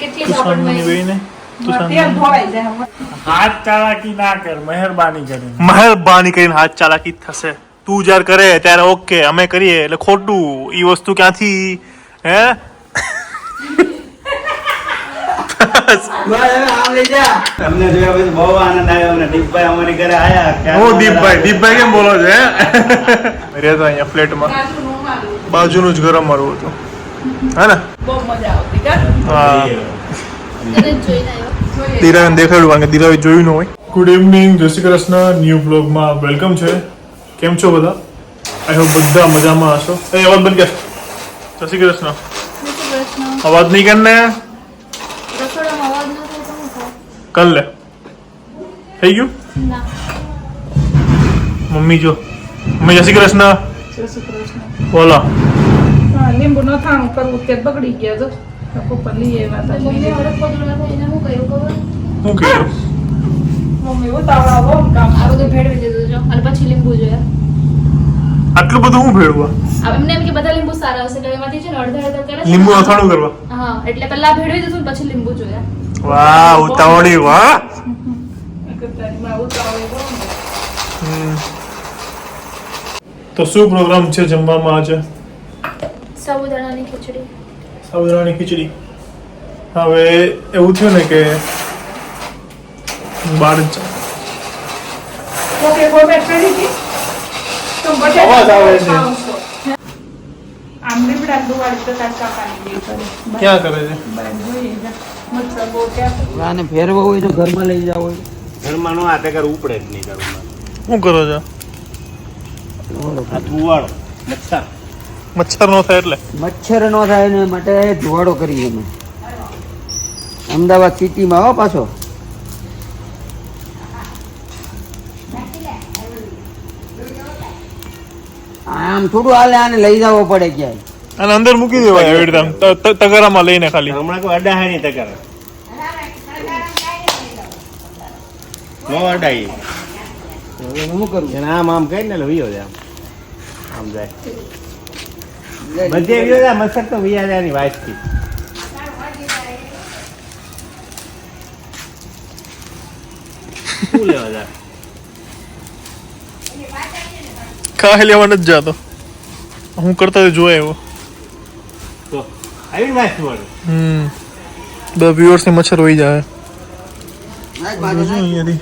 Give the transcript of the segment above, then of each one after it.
કેટલી સાબણ ને હાથ ચાલાકી ના કર, મહેરબાની કરીને. મહેરબાની કરીને હાથ ચાલાકી થશે. તું જ્યારે કરે ત્યારે ઓકે, અમે કરીએ એટલે ખોટું. ઈ વસ્તુ ક્યાંથી હે? તમને જોયા પછી બહુ આનંદ આવ્યો. અમને દીપભાઈ અમારી ઘરે આયા. હું દીપભાઈ કેમ બોલો છો? રહેતો અહીંયા ફ્લેટમાં, બાજુનું જ ઘર અમારું હતું, હે ને? બહુ મજા આવતી હા, જોઈને આવ્યો. દિરાવીને દેખાડ્યું કારણ કે દિરાવી જોયું ન હોય. ગુડ ઇવનિંગ, જય શ્રી કૃષ્ણ. ન્યૂ બ્લોગમાં વેલકમ છે. કેમ છો બધા? આઈ હોપ બધા મજામાં હશો. એ અવાજ બંધ કર. જય શ્રી કૃષ્ણ. અવાજ નહીં કરને. કર લે. થઈ ગયું? મમ્મી જો, મમ્મી જય શ્રી કૃષ્ણ. બોલો. લીંબુ નથાણું કરવું તે બગડી ગયા જો પપ્પા લઈ આવ્યા શું કીધું? મમ્મી ઉતાવળા બહુ કામ આ બધું ભેળવી દીધું જો અને પછી લીંબુ જોયા. આટલું બધું હું ભેળવા? એમને એમ કે બધા લીંબુ સારા હશે એટલે એમાંથી છે ને અડધા કરે. લીંબુ અથાણું કરવા? હા, એટલે પહેલા ભેળવી દીધું પછી લીંબુ જોયા. વાહ, ઉતાવળી વાહ. ઉતાવળી બહુ તો શું પ્રોગ્રામ છે જમવામાં આજે? સાબુદાણાની ખીચડી. સાબુદાણાની ખીચડી. હવે એવું થયું ને કે બહાર જ ઓકે કોઈ બેઠ કરી હતી તો અવાજ આવે છે. આમ લીમડા દુવાળી તો તાર કાકાની કરે ક્યાં કરે છે? મતલબ બહુ ત્યાં આને ફેરવો હોય તો ઘરમાં લઈ જાવ હોય. ઘરમાં નો હાથે કર ઉપડે જ નહીં ઘરમાં. શું કરો છો? આ ધુવાળો મચ્છર મચ્છર નો થાય એટલે? મચ્છર ન થાય ને માટે ધુવાડો કરીએ અમે અમદાવાદ સિટીમાં. આવો પાછો આમ થોડું હાલે, આને લઈ જવો પડે ક્યાંય. અને અંદર મૂકી દેવાય એવી રીતે તગારામાં લઈને ખાલી. હમણાં કોઈ અડાહે નહીં તકર નો અડાઈ. શું કરું? આમ આમ કઈ ને વિયો જાય આમ જાય બધે વિયો જાય. મચ્છર તો વિયા જાય ની વાંચથી. શું લેવા જાય? ખાઈ લેવા નથી જાતો. હું કરતા જોયા એવો. તો આવી વાંચતું વાળું. બધા વ્યુઅર્સ ની મચ્છર હોઈ જાય. નાખ બાજુ નાખ. અહીંયાથી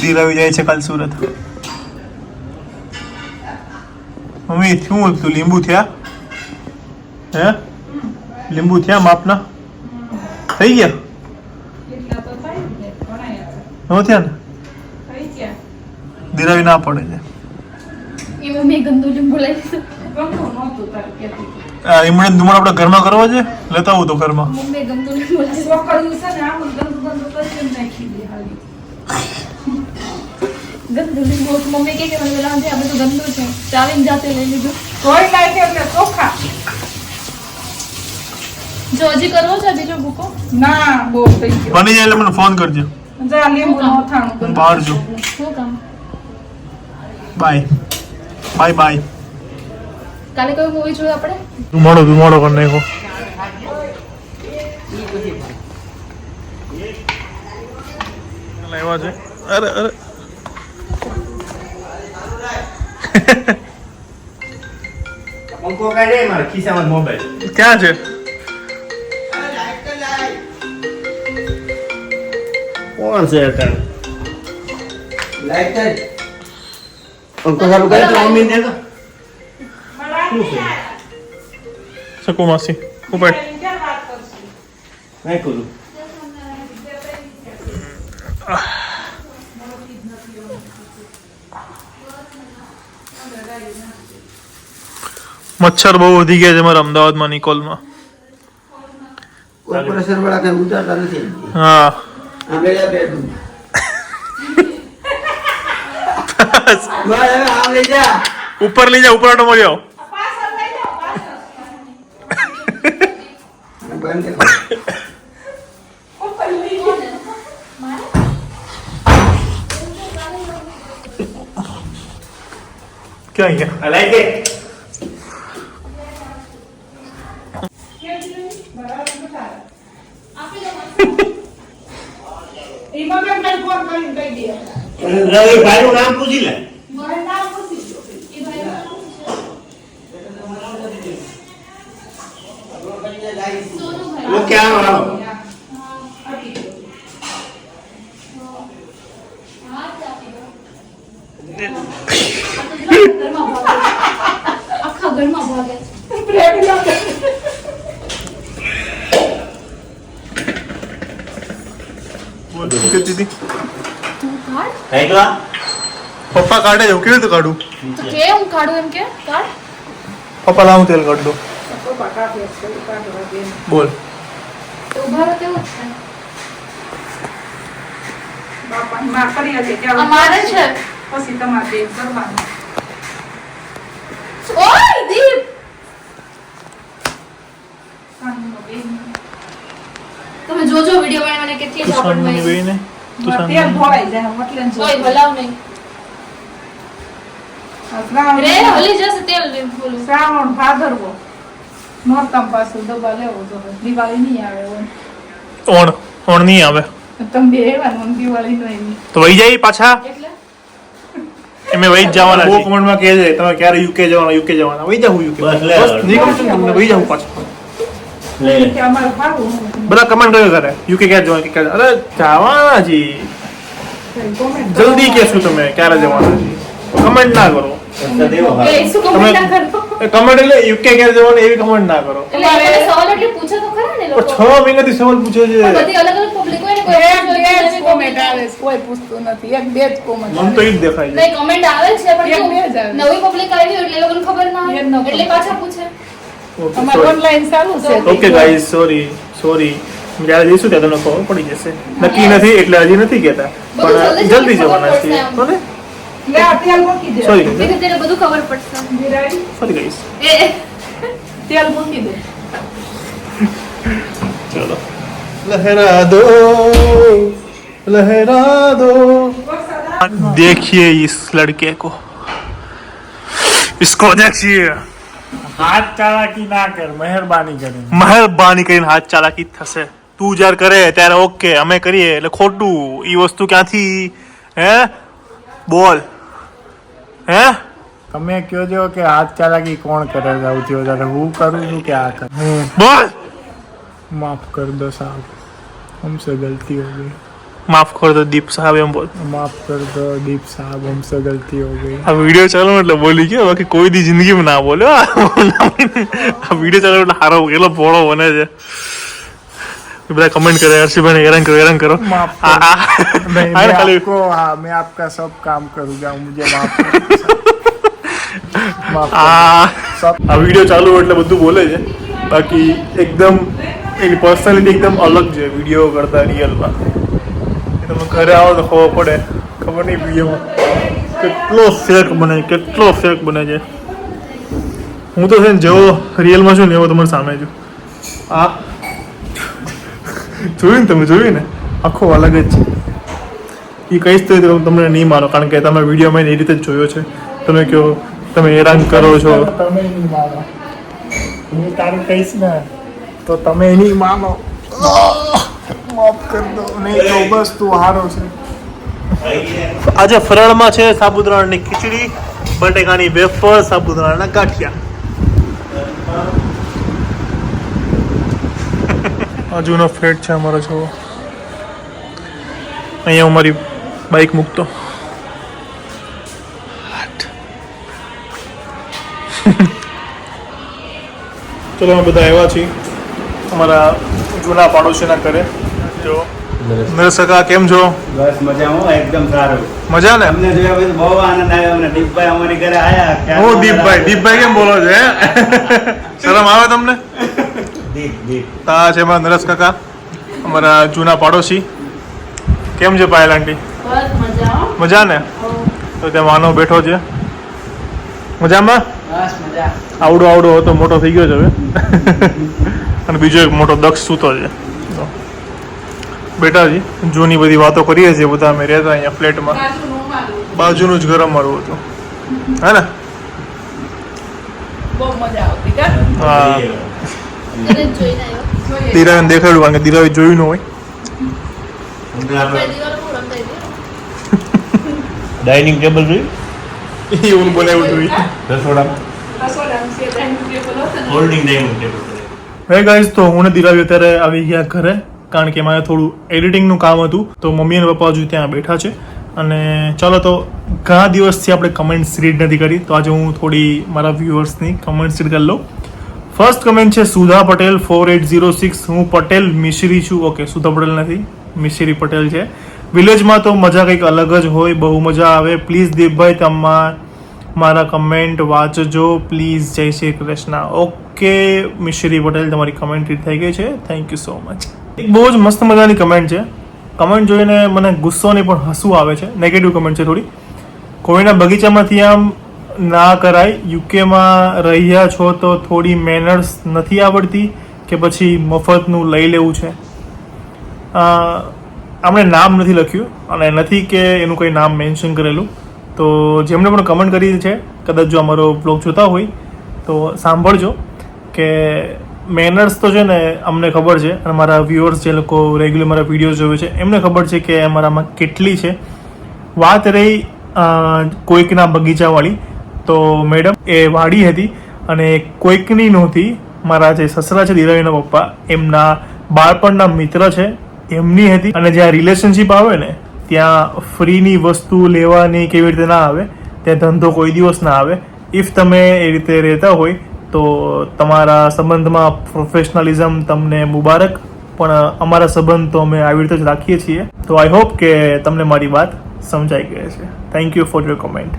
દિરાવી જાય છે કાલ સુરત. મમ્મી શું હતું? લીંબુ થયા? હે લીંબુ થયા માપના? થઈ ગયા? એટલા તો થાય ને ઘણા ન થયા ને? થઈ ગયા દિરાવી ના પડે છે. એ મમ્મી ગંદુ લીંબુ લઈ લીધું. ગમતું નહોતું તારે કહેતી આ લીમડે ધુમાડ આપણે ઘરમાં કરવા છે, લેતા આવું તો ઘરમાં. મમ્મી ગંદુ લીંબુ લઈ લીધું. છોકરીઓ છે ને આમ ગંદુ ગંદુ કરી નાખી દે હાલી. ગંદુ લીંબુ મમ્મી કે મને બોલાવ છે આ બધું ગંદુ છે ચાલીને જાતે લઈ લીધું. ધોઈ નાખે એટલે ચોખ્ખા. જો હજી કરવો છે બીજો ભૂકો? ના બહુ થઈ ગયો. બની જાય એટલે મને ફોન કરજો. જા લીંબુ નથાણું કરી. બહાર જો. શું કામ? Bye bye bye. કાલે કયું મૂવી જોયું આપણે? ધુમાડો ધુમાડો કરી નાખો. લાવ્યા છે. અરે અરે પંખો કાઢે મારા ખિસ્સામાં મોબાઈલ. ક્યાં છે? કોણ છે અત્યારે? લાઈટ થાય. પંખો ચાલુ કરે તો મમ્મી ને તો શું છે? શકુ માસી ઉપાડ. ક્યાં વાત કરશું? નહીં કરું. મચ્છર બહુ વધી ગયા છે મારા અમદાવાદમાં નિકોલમાં. કોર્પોરેશન વાળા કઈ ઉતારતા નથી. હા આ બેડા બેડરૂમ. બસ હવે આમ લઈ જા. ઉપર લઈ જાઓ, ઉપર આટો મળી આવો. પાછળ લઈ જાઓ પાછળ. બંધ કર. ક્યાં ગયા? I like it. એમાં મેં કઈ ફોન કરીને કહી દે રવિ ભાઈનું નામ પૂછી લે. મારું નામ પૂછી દો. એ ભાઈ સોનુ ભાઈ वो क्या नाम? આપી દો. હા ચાપી દો ઘરમાં ભાગે આખા ઘરમાં ભાગે બ્રેક લાગે. બોલ, શું કહેતી હતી? તું કાઢ કઈ તો આ? પપ્પા કાઢે છે, હું કેવી રીતે કાઢું? તો કે હું કાઢું એમ કે કાઢ પપ્પા લાવું તેલ કાઢ દો. પપ્પા કાઢે છે કાઢવા દે. બોલ. તો ઉભા રહો કેવું છે બાપા માં કરી આજે આ ક્યાં મારે છે પછી તમારે તે કરવાનું. ઓય દીપ કાનનો બેન. તમે જોજો વિડિયો માં મને કેટલી તું ઝાપટ સાંજની મળી બેને, તું તેલ સાંજની ધોળાઈ જાય એટલે જ ઓય ભલાવ નહીં શ્રાવણ રે હલી જશે તેલ ને બોલું શ્રાવણ ભાદરવો નોરતા પાછું દબા લેવો તો દિવાળી નહીં આવે હોય. ઓણ નહીં આવે તમે બે એવાનું દિવાળી નહીં તો વહી જાય પાછા. એટલે એમે વહી જ જવાના. બહુ કમેન્ટમાં કહે છે તમે ક્યારે યુકે જવાના વહી જાવ યુકે. બસ લે. બસ નહીં કહું છું ને તમને વહી જાવ પાછા. લે લે. કે અમારું ભાડું બધા કમેન્ટ કર્યો કરે યુકે ક્યારે જવાના ક્યારે, અરે જવાના જી, જલ્દી કહેશું તમે ક્યારે જવાના જી. કમેન્ટ ના કરો. રસ્તા દેવો એ હા. શું કમેન્ટ ના કરો કમેન્ટ એટલે યુકે ક્યારે જવાના એવી કમેન્ટ ના કરો. એટલે એ બધા સવાલ એટલે પૂછો તો ખરા ને પણ લોકો 6 મહિનાથી સવાલ પૂછે છે. પણ બધી અલગ અલગ પબ્લિક હોય ને કોઈ એક બે જ કોમેન્ટ આવે છે, કોઈ પૂછતું નથી. એક બે જ કોમેન્ટ મને તો ઈ જ દેખાય છે. નહીં કમેન્ટ આવે છે એક પણ બે જ આવે. નવી પબ્લિક આવી હોય એટલે એ લોકોને ખબર ના એ જ ન હોય ખબર. એટલે પાછા પૂછે અમારું ઓનલાઈન ચાલુ છે. ઓકે ગાઈઝ, સોરી જ્યારે જઈશું ત્યાં તમને ખબર પડી જશે. નક્કી નથી એટલે હજી નથી કહેતા, બધું પણ જલ્દી જવાના છીએ. ખબર પડશે લે આ તેલ મૂકી દે. સોરી ધીરે ધીરે બધું ખબર પડશે બિરાડી સોરી ગાઈઝ. એ તેલ મૂકી દે. चलो लहरा दो देखिए इस लड़के को, इसको देखिए. હાથ ચાલાકી ના કર મહેરબાની કરીને મહેરબાની કરીને હાથ ચાલાકી થશે. તું જ્યારે કરે ત્યારે ઓકે, અમે કરીએ એટલે ખોટું. ઈ વસ્તુ ક્યાંથી હે બોલ હે તમે કહો છો કે હાથ ચાલાકી કોણ કરે સૌથી વધારે હું કરું છું કે આ કર બોલ. માફ કર દો સાहब हमसे गलती हो गई માફ કર દો દીપ સાહેબ એમ બોલ. माफ कर दो दीप साहब हमसे गलती हो गई આ વિડીયો ચાલો એટલે બોલી ગયો, બાકી કોઈ દી જિંદગીમાં ના બોલ્યો. આ વિડીયો ચાલો એટલે હારો કેટલો ભોળો બને છે. બધા કમેન્ટ કરે હર્ષિભાઈ હેરાન કરો. माफ આ कर આ नहीं આ मैं ખાલી आपको हाँ मैं आपका सब काम करूँगा मुझे माफ कर दो माफ कर આ सब આ વિડીયો ચાલુ હોય એટલે બધું બોલે છે, બાકી એકદમ એની પર્સનાલિટી એકદમ અલગ છે વિડીયો કરતા રિયલમાં. એ તમે ઘરે આવો તો ખબર પડે. ખબર નહીં વિડીયોમાં કેટલો ફેક બને છે. હું તો છે ને જેવો રિયલમાં છું ને એવો તમારી સામે છું. આ જોયું ને આખો અલગ જ છે. એ કહીશ તો તમને નહીં માનો, કારણ કે તમે વિડીયોમાં એ રીતે જ જોયો છે. તમે કહો તમે હેરાન કરો છો. તમે નહીં માનો હું તારું કહીશ ને તો તમે નહીં માનો. માફ કર દો નહીં તો બસ તું હારો છે. આજે ફરાળમાં છે સાબુદાણાની ખીચડી, બટેકાની વેફર, સાબુદાણાના ગાંઠિયા. આ જૂનો ફ્લેટ છે અમારો. જો અહીંયા હું મારી બાઇક મૂકતો. ચલો અમે બધા આવ્યા છીએ અમારા જૂના પાડોશીના ઘરે. જો નરેશ કાકા કેમ છો? બસ મજામાં એકદમ સારું. મજા ને? તમને જોયા પછી બહુ આનંદ આવ્યો અને દીપભાઈ અમારી ઘરે આયા. હું દીપભાઈ કેમ બોલો છો હે? શરમ આવે તમને? દીપ આ છે અમારા નરેશ કાકા, અમારા જૂના પાડોશી. કેમ છે પાયલ આંટી? બસ મજા મજા ને? તો ત્યાં માનવ બેઠો છે મજામાં. બસ મજા આવડો હતો, મોટો થઈ ગયો છે હવે. અને બીજો એક મોટો દક્ષ સૂતો છે. તો બેટા જી જૂની બધી વાતો કરીએ છીએ બધા અમે રહેતા અહીંયા ફ્લેટમાં. કાચું નો મારું બાજુનું જ ઘર અમારું હતું, હે ને? બહુ મજા આવતી કા હા, તને જોઈને આવ્યો દીરાને દેખાડ્યું કારણ કે દીરાએ જોયું ન હોય. પહેલી વાર હું રમતા હતી ડાઇનિંગ ટેબલ જોયું એવું બનાવ્યું હતું. રસોડામાં રસોડામાં છે ડાઇનિંગ ટેબલ હતું ને holding dining table. Hey guys, તો હું ને દીરાવી અત્યારે આવી ગયા ઘરે કારણ કે મારે થોડું એડિટિંગનું કામ હતું. તો મમ્મી અને પપ્પા હજુ ત્યાં બેઠા છે અને ચાલો, તો ઘણા દિવસથી આપણે કમેન્ટ્સ રીડ નથી કરી, તો આજે હું થોડી મારા વ્યુઅર્સની કમેન્ટ્સ રીડ કરી લઉં. ફર્સ્ટ કમેન્ટ છે સુધા પટેલ 4806. હું પટેલ મિશ્રી છું. ઓકે, સુધા પટેલ નથી, મિશ્રી પટેલ છે. વિલેજમાં તો મજા કંઈક અલગ જ હોય, બહુ મજા આવે. પ્લીઝ દીપભાઈ મારા કમેન્ટ વાંચજો પ્લીઝ. જય શ્રી કૃષ્ણ. ઓકે મિશ્રી પટેલ, તમારી કમેન્ટ રીડ થઈ ગઈ છે, થેન્ક યુ સો મચ. એક બહુ જ મસ્ત મજાની કમેન્ટ છે. કમેન્ટ જોઈને મને ગુસ્સો નહીં પણ હસવું આવે છે. નેગેટિવ કમેન્ટ છે થોડી. કોઈના બગીચામાંથી આમ ના કરાય. યુકેમાં રહ્યા છો તો થોડી મેનર્સ નથી આવડતી કે પછી મફતનું લઈ લેવું છે? આપણે નામ નથી લખ્યું અને નથી કે એનું કંઈ નામ મેન્શન કરેલું. તો જેમણે પણ કમેન્ટ કરી છે, કદાચ જો અમારો બ્લોગ જોતા હોય તો સાંભળજો કે મેનર્સ તો છે ને અમને ખબર છે અને મારા વ્યુઅર્સ જે લોકો રેગ્યુલર મારા વિડીયો જોવે છે એમને ખબર છે કે અમારામાં કેટલી છે. વાત રહી કોઈકના બગીચાવાળી, તો મેડમ એ વાડી હતી અને કોઈકની નહોતી. મારા જે સસરા છે દીરાવીના પપ્પા, એમના બાળપણના મિત્ર છે એમની હતી. અને જ્યાં રિલેશનશિપ આવે ને ત્યાં ફ્રીની વસ્તુ લેવાની કેવી રીતે ના આવે, ત્યાં ધંધો કોઈ દિવસ ના આવે. ઇફ તમે એ રીતે રહેતા હોય તો તમારા સંબંધમાં પ્રોફેશનલિઝમ તમને મુબારક, પણ અમારા સંબંધ તો અમે આવી રીતે જ રાખીએ છીએ. તો આઈ હોપ કે તમને મારી વાત સમજાઈ ગઈ છે. Thank you for your comment.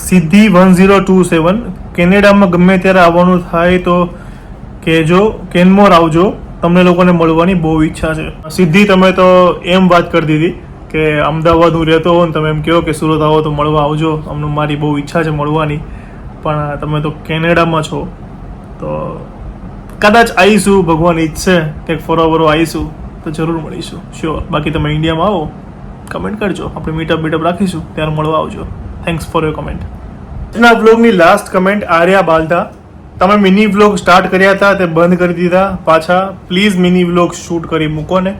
સિદ્ધિ 1027. કેનેડામાં ગમે ત્યારે આવવાનું થાય તો કહેજો, કેનમોર આવજો, તમને લોકોને મળવાની બહુ ઈચ્છા છે. સિદ્ધિ, તમે તો એમ વાત કરી દીધી કે અમદાવાદ હું રહેતો હોઉં ને તમે એમ કહો કે સુરત આવો તો મળવા આવજો. અમને મારી બહુ ઈચ્છા છે મળવાની, પણ તમે તો કેનેડામાં છો તો કદાચ આવીશું, ભગવાન ઈચ્છે કંઈક ફરવા આવીશું તો જરૂર મળીશું, શ્યોર. બાકી તમે ઇન્ડિયામાં આવો, કમેન્ટ કરજો, આપણે મીટઅપ રાખીશું, ત્યારે મળવા આવજો. Thanks for your comment. આજના વ્લોગની લાસ્ટ કમેન્ટ આર્યા બાલતા. તમે મિની વ્લોગ સ્ટાર્ટ કર્યા હતા તે બંધ કરી દીધા પાછા. પ્લીઝ મિની વ્લોગ શૂટ કરી મૂકો ને.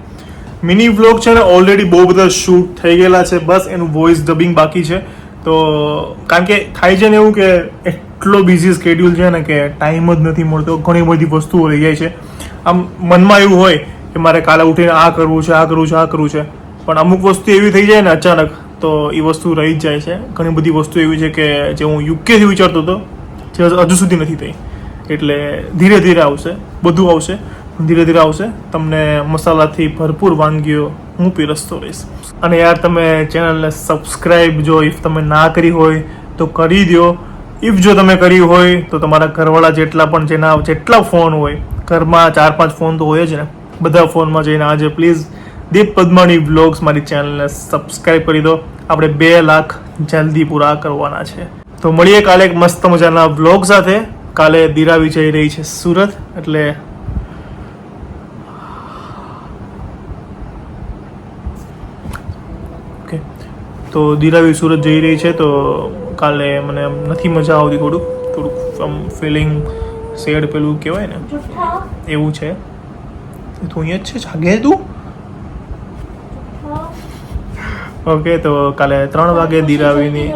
મિની વ્લોગ છે ને ઓલરેડી બહુ બધા શૂટ થઈ ગયેલા છે, બસ એનું વોઇસ ડબિંગ બાકી છે. તો કારણ કે થાય છે ને એવું કે એટલો બિઝી સ્કેડ્યુલ છે ને કે ટાઈમ જ નથી મળતો. ઘણી બધી વસ્તુઓ રહી જાય છે. આમ મનમાં એવું હોય કે મારે કાલે ઉઠીને આ કરવું છે, આ કરવું છે, આ કરવું છે, પણ અમુક વસ્તુ એવી થઈ જાય ને અચાનક તો એ વસ્તુ રહી જ જાય છે. ઘણી બધી વસ્તુ એવી છે કે જે હું યુકેથી વિચારતો હતો જે હજુ સુધી નથી થઈ. એટલે ધીરે ધીરે આવશે, બધું આવશે, ધીરે ધીરે આવશે. તમને મસાલાથી ભરપૂર વાનગીઓ હું પીરસતો રહીશ. અને યાર તમે ચેનલને સબસ્ક્રાઈબ જો ઇફ તમે ના કરી હોય તો કરી દો. ઇફ જો તમે કરી હોય તો તમારા ઘરવાળા જેટલા પણ જેટલા ફોન હોય, ઘરમાં 4-5 ફોન તો હોય જ ને, બધા ફોનમાં જઈને આજે પ્લીઝ દીપ પદ્માણી વ્લોગ્સ મારી ચેનલને સબસ્ક્રાઈબ કરી દો. આપણે 2 લાખ જલ્દી પૂરા કરવાના છે. તો મળીએ કાલે એક મસ્ત મજાના વ્લોગ સાથે. કાલે દીરાવી જઈ રહી છે સુરત, એટલે ઓકે, તો દીરાવી સુરત જઈ રહી છે. તો કાલે મને એમ નથી મજા આવતી, થોડુંક આમ ફિલિંગ સેડ પેલું કહેવાય ને એવું છે. તું અહીંયા જ છે, જાગે તું? ઓકે, તો કાલે 3 વાગે દીરાવીની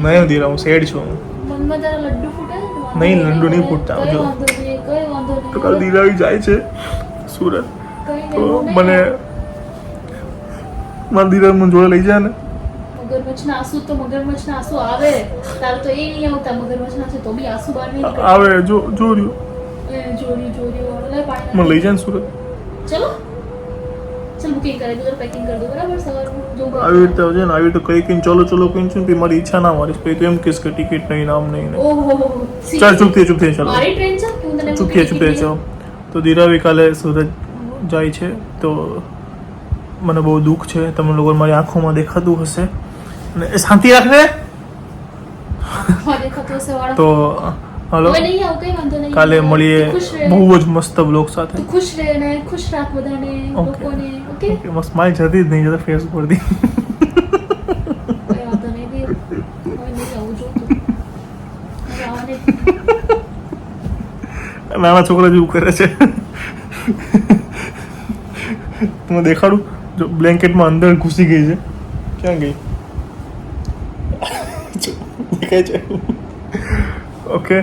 નહીં દીરા, હું સેડ છું. મનમાં તારા લડ્ડુ ફૂટે છે? નહીં, લડ્ડુ નહીં ફૂટતા. જો કઈ વાંધો નહીં. તો કાલે દીરાવી જાય છે સુરત, તો મને મારા દીરા મને જોડે લઈ જાય ને. મગરમચ્છના આંસુ તો મગરમચ્છના આંસુ આવે, તારે તો એ નહીં આવતા. મગરમચ્છના આંસુ તો બી આંસુ બહાર નહીં નીકળે. આવે જો જોર્યું જોર્યું લે પાણી. મને લઈ જાય ને સુરત. ચલો ચલ બુકિંગ કરાવી દો, પેકિંગ કરી દો, બરાબર? સવારમાં જો આવી રીતે આવજે ને, આવી રીતે કઈ કઈ ચલો ચલો કઈ છું ને મારી ઈચ્છા ના મારીશ પછી તું એમ કહીશ કે ટિકિટ નહીં, નામ નહીં. ઓહો ચાલ ચૂપ થઈ ચાલો, મારી ટ્રેન છે કે હું તને ચૂપ થઈ ચાલો. તો દીરાવી કાલે સુરત જાય છે, તો મને બહુ દુઃખ છે. તમને લોકો મારી આંખોમાં દેખાતું હશે અને એ શાંતિ રાખને. દેખાતું હશે વાળા. તો હાલો હવે નહીં આવું, કઈ વાંધો નહીં. કાલે મળીએ ખુશ રહે. બહુ જ મસ્ત બ્લોગ સાથે તું ખુશ રહે ને ખુશ રાખ બધાને, Okay. લોકોને. ઓકે, ઓકે મસ્ત મારી જતી જ નહીં જતા ફેસ પરથી કઈ વાંધો નહીં દેવ. હવે નહીં આવું જોતું. હવે આવવાને જ નહીં. નાના છોકરા જેવું કરે છે તમને દેખાડું જો બ્લેન્કેટમાં અંદર ઘૂસી ગઈ છે ક્યાં ગઈ દેખાય છે ઓકે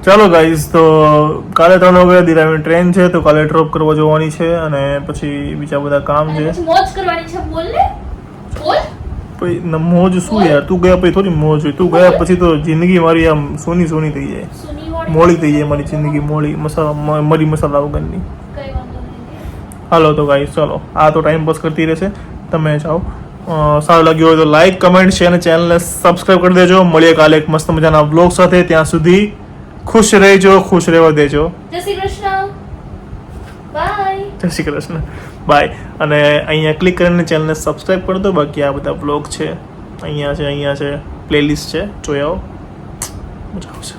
ચાલો ગાઈઝ તો કાલે 3 વાગે દિરાવી ટ્રેન છે તો કાલે ડ્રોપ કરવા જવાની છે અને પછી બીજા બધા કામ અને છે પછી મોજ કરવાની છે. બોલ ને, બોલ. પછી મોજ શું યાર તું ગયા પછી થોડી મોજ હોય તું ગયા પછી તો જિંદગી મારી આમ સોની સોની થઈ જાય સુની વાળી. મોળી થઈ જાય મારી જિંદગી મોળી મરી મસાલા વગરની કઈ વાંધો નહીં. હાલો તો ગાઈસ ચાલો આ તો ટાઈમ પાસ કરતી રહેશે તમે જાઓ સારું લાગ્યું હોય તો લાઈક કમેન્ટ શેર અને ચેનલને સબસ્ક્રાઈબ કરી દેજો મળીએ કાલે એક મસ્ત મજાના બ્લોગ સાથે ત્યાં સુધી ખુશ રહેજો ખુશ રહેવા દેજો જય શ્રી કૃષ્ણ. બાય. જય શ્રી કૃષ્ણ બાય અને અહીંયા ક્લિક કરીને ચેનલને સબસ્ક્રાઈબ કરી દો બાકી આ બધા બ્લોગ છે અહીંયા છે પ્લેલિસ્ટ છે જોઈ આવો મજા આવશે